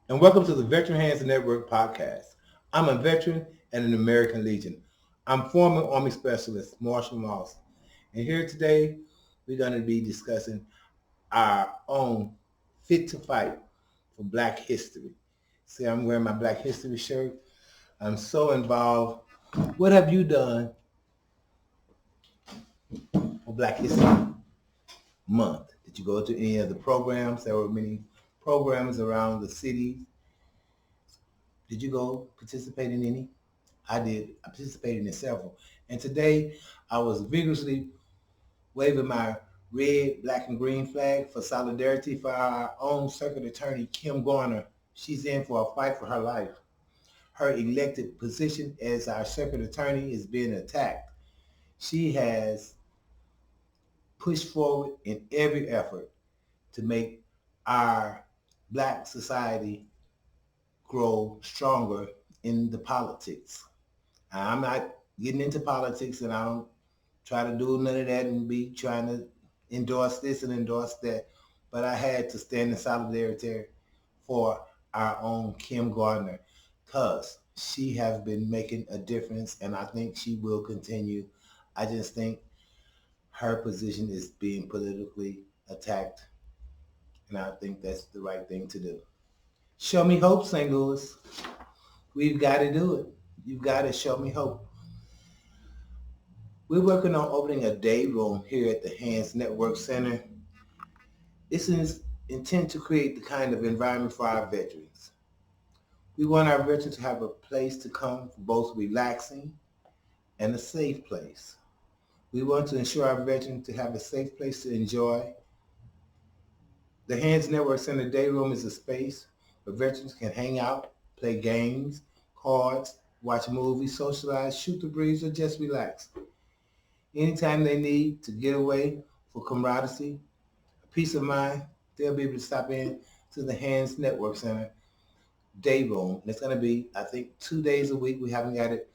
and welcome to the Veteran Hands Network podcast. I'm a veteran and an American Legion. I'm former Army Specialist Marshall Moss, and here today we're going to be discussing our own Fit to Fight for Black History. See, I'm wearing my Black History shirt. I'm so involved. What have you done for Black History Month? Did you go to any of the programs? There were many programs around the city. Did you go participate in any? I did. I participated in several. And today I was vigorously waving my red, black, and green flag for solidarity for our own circuit attorney, Kim Garner. She's in for a fight for her life. Her elected position as our circuit attorney is being attacked. She has pushed forward in every effort to make our black society grow stronger in the politics. I'm not getting into politics, and I don't try to do none of that and be trying to endorse this and endorse that. But I had to stand in solidarity for our own Kim Gardner because she has been making a difference, and I think she will continue. I just think her position is being politically attacked, and I think that's the right thing to do. Show me hope, St. Louis. We've got to do it. You've got to show me hope. We're working on opening a day room here at the Hands Network Center. It's an intent to create the kind of environment for our veterans. We want our veterans to have a place to come for both relaxing and a safe place. We want to ensure our veterans to have a safe place to enjoy. The Hands Network Center Day Room is a space where veterans can hang out, play games, cards, watch movies, socialize, shoot the breeze, or just relax. Anytime they need to get away for camaraderie, peace of mind, they'll be able to stop in to the Hands Network Center Day Room. And it's going to be, I think, 2 days a week. We haven't got it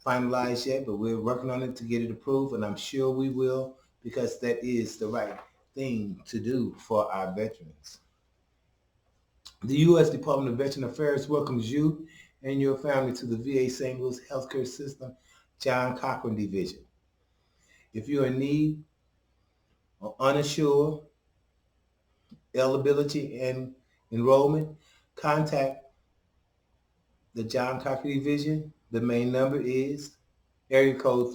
finalized yet, but we're working on it to get it approved, and I'm sure we will because that is the right thing to do for our veterans. The U.S. Department of Veteran Affairs welcomes you and your family to the VA St. Louis Healthcare System John Cochran Division. If you're in need or unsure eligibility and enrollment, contact the John Cochran Division. The main number is area code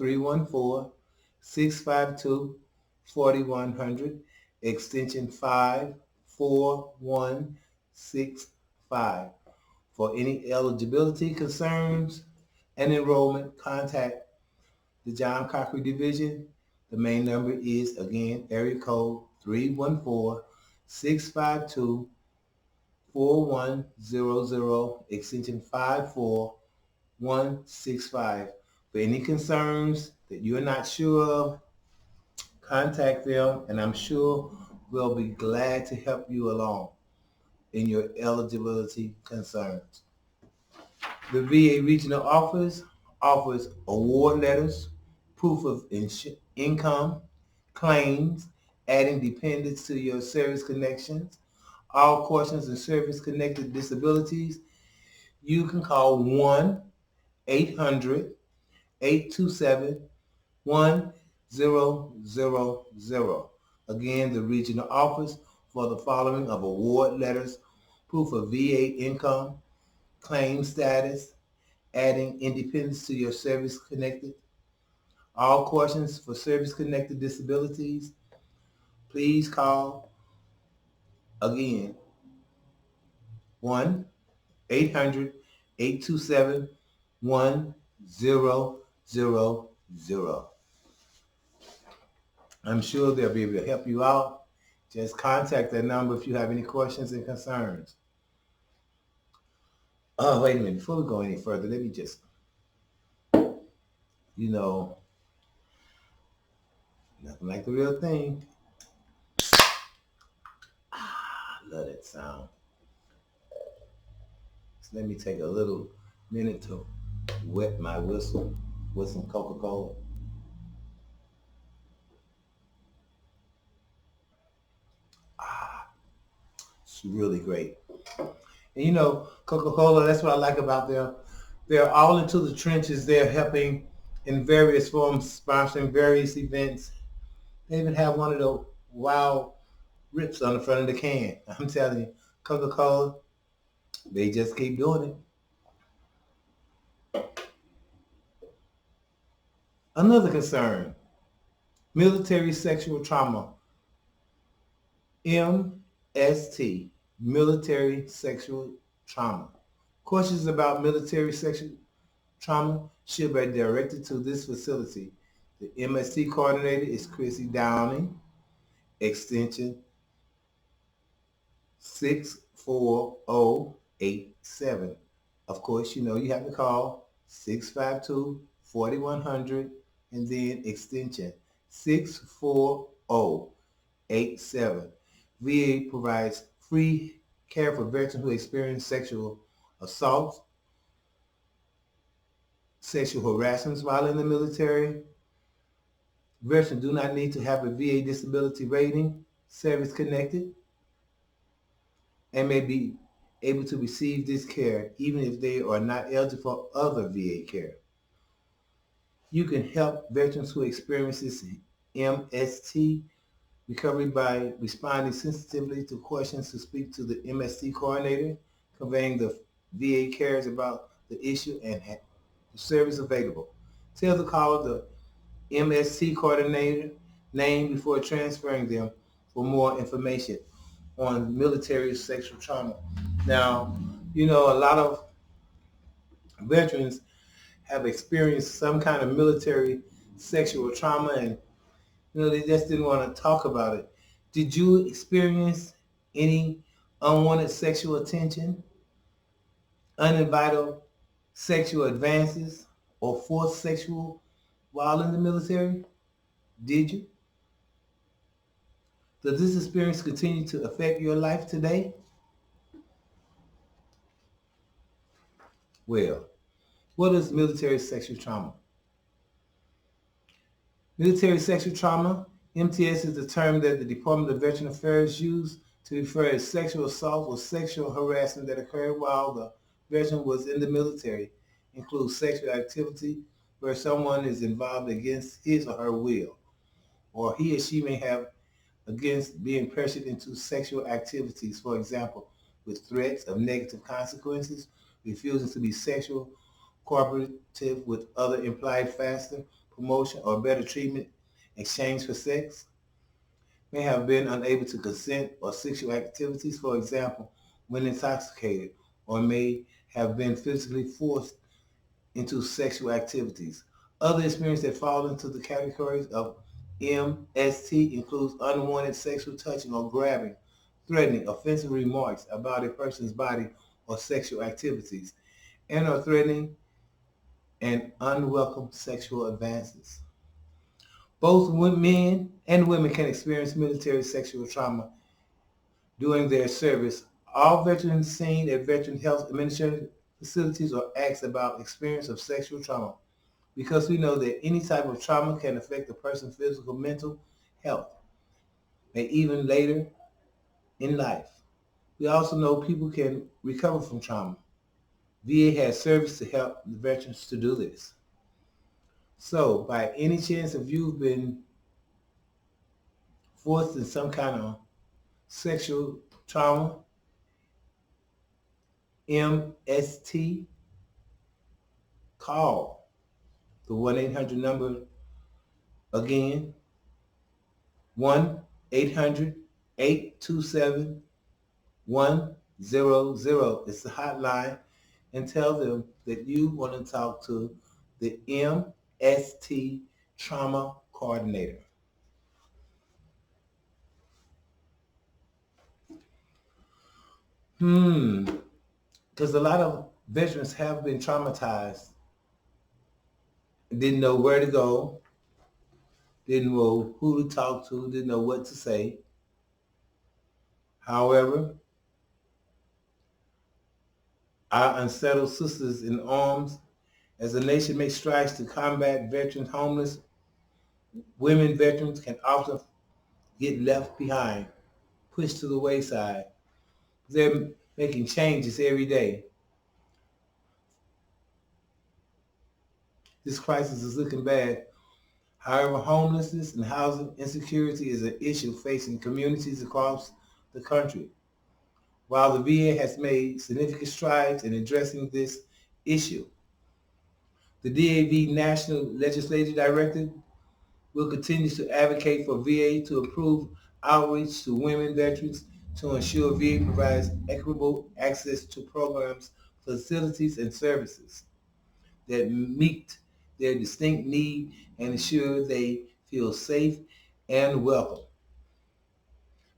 314-652-4100, extension 54165. For any eligibility concerns and enrollment, contact the John Cochran Division. The main number is, again, area code 314-652-4100, extension 54165. For any concerns that you're not sure of, contact them, and I'm sure we'll be glad to help you along in your eligibility concerns. The VA Regional Office offers award letters, proof of income, claims, adding dependents to your service connections, all questions and service-connected disabilities. You can call 1-800-827-1000. Again, the regional office for the following of award letters, proof of VA income, claim status, adding independence to your service-connected, all questions for service-connected disabilities. Please call again 1-800-827-1000. I'm sure they'll be able to help you out. Just contact that number if you have any questions and concerns. Oh, wait a minute. Before we go any further, let me just, you know, nothing like the real thing. I love that sound. So let me take a little minute to wet my whistle with some Coca-Cola. Ah, it's really great. And Coca-Cola, that's what I like about them. They're all into the trenches. They're helping in various forms, sponsoring various events. They even have one of the wild rips on the front of the can. I'm telling you, Coca-Cola, they just keep doing it. Another concern, military sexual trauma, MST, military sexual trauma. Questions about military sexual trauma should be directed to this facility. The MST coordinator is Chrissy Downing, extension 64087. Of course, you have to call 652-4100 and then extension 64087. VA provides free care for veterans who experience sexual assault, sexual harassment while in the military. Veterans do not need to have a VA disability rating, service connected, and may be able to receive this care even if they are not eligible for other VA care. You can help veterans who experience this MST recovery by responding sensitively to questions to speak to the MST coordinator, conveying the VA cares about the issue and the service available. Tell the caller the MST coordinator name before transferring them for more information on military sexual trauma. Now, a lot of veterans have experienced some kind of military sexual trauma and they just didn't want to talk about it. Did you experience any unwanted sexual attention, uninvited sexual advances, or forced sexual while in the military? Did you? Does this experience continue to affect your life today? Well, what is military sexual trauma? Military sexual trauma, MTS, is the term that the Department of Veteran Affairs used to refer to sexual assault or sexual harassment that occurred while the veteran was in the military. Includes sexual activity where someone is involved against his or her will, or he or she may have against being pressured into sexual activities, for example, with threats of negative consequences, refusing to be sexual cooperative with other implied faster promotion or better treatment in exchange for sex, may have been unable to consent or sexual activities, for example, when intoxicated, or may have been physically forced into sexual activities. Other experiences that fall into the categories of MST includes unwanted sexual touching or grabbing, threatening, offensive remarks about a person's body or sexual activities, and or threatening and unwelcome sexual advances. Both men and women can experience military sexual trauma during their service. All veterans seen at Veteran Health Administration facilities are asked about experience of sexual trauma because we know that any type of trauma can affect a person's physical, mental health, and even later in life. We also know people can recover from trauma. VA has service to help the veterans to do this. So, by any chance, if you've been forced in some kind of sexual trauma, MST, call the 1-800 number again, 1-800-827-100. It's the hotline, and tell them that you want to talk to the MST trauma coordinator. Because a lot of veterans have been traumatized, didn't know where to go, didn't know who to talk to, didn't know what to say. However, our unsettled sisters in arms, as the nation makes strides to combat veterans homeless, women veterans can often get left behind, pushed to the wayside. There making changes every day. This crisis is looking bad. However, homelessness and housing insecurity is an issue facing communities across the country. While the VA has made significant strides in addressing this issue, the DAV National Legislative Director will continue to advocate for VA to improve outreach to women veterans to ensure VA provides equitable access to programs, facilities, and services that meet their distinct need and ensure they feel safe and welcome.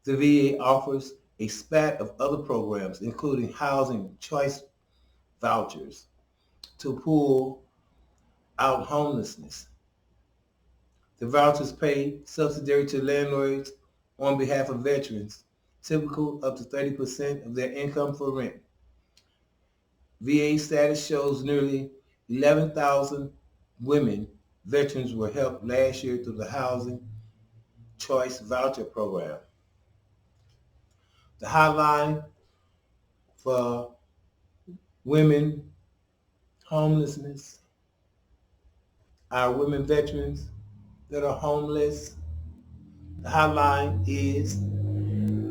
The VA offers a spat of other programs, including housing choice vouchers to pull out homelessness. The vouchers pay subsidiary to landlords on behalf of veterans, typical up to 30% of their income for rent. VA status shows nearly 11,000 women veterans were helped last year through the Housing Choice Voucher Program. The hotline for women homelessness, our women veterans that are homeless, the hotline is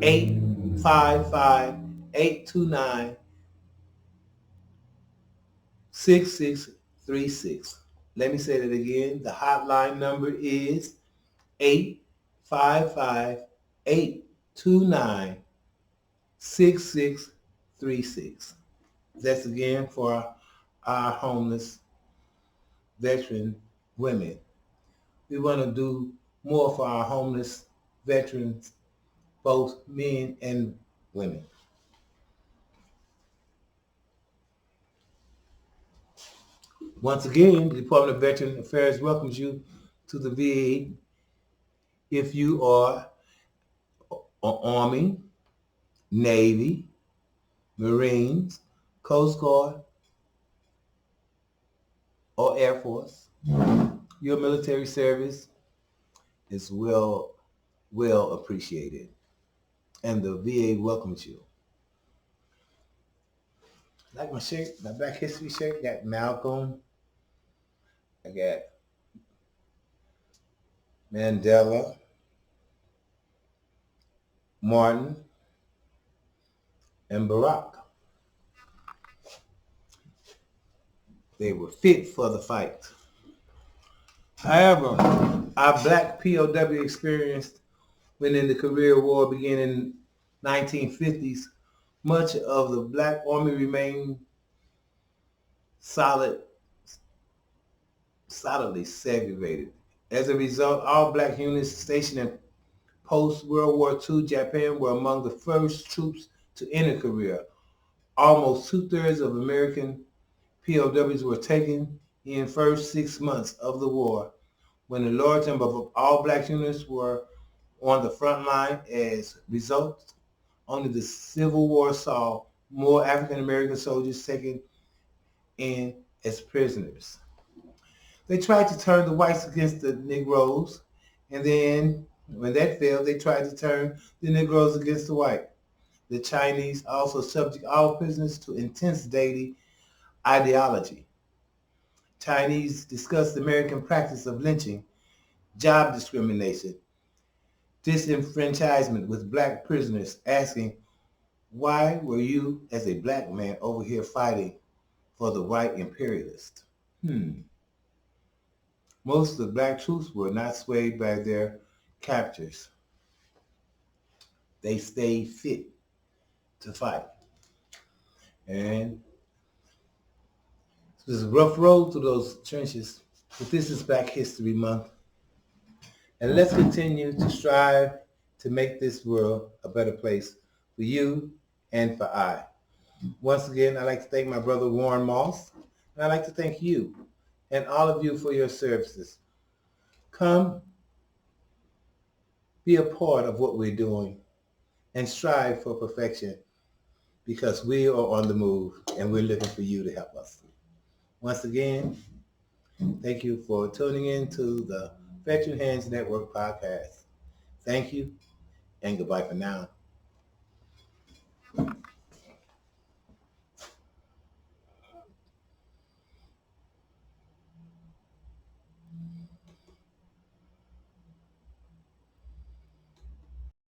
855-829-6636. Let me say that again. The hotline number is 855-829-6636. That's again for our homeless veteran women. We want to do more for our homeless veterans, both men and women. Once again, the Department of Veteran Affairs welcomes you to the VA if you are Army, Navy, Marines, Coast Guard, or Air Force. Your military service is well appreciated, and the VA welcomes you. Like my shirt, my Black History shirt, got Malcolm, I got Mandela, Martin, and Barack. They were fit for the fight. However, our black POW experience when in the Korean War began in 1950s, much of the Black Army remained solidly segregated. As a result, all black units stationed in post-World War II Japan were among the first troops to enter Korea. Almost two-thirds of American POWs were taken in first 6 months of the war, when a large number of all black units were on the front line. As a result, only the Civil War saw more African American soldiers taken in as prisoners. They tried to turn the whites against the Negroes, and then when that failed, they tried to turn the Negroes against the white. The Chinese also subject all prisoners to intense daily ideology. Chinese discussed the American practice of lynching, job discrimination, disenfranchisement with black prisoners, asking, why were you as a black man over here fighting for the white imperialist? Most of the black troops were not swayed by their captors. They stayed fit to fight. And it was a rough road through those trenches, but this is Black History Month. And let's continue to strive to make this world a better place for you and for I. Once again, I'd like to thank my brother Warren Moss, and I'd like to thank you and all of you for your services. Come be a part of what we're doing and strive for perfection, because we are on the move and we're looking for you to help us. Once again, thank you for tuning in to the Veteran Hands Network podcast. Thank you and goodbye for now.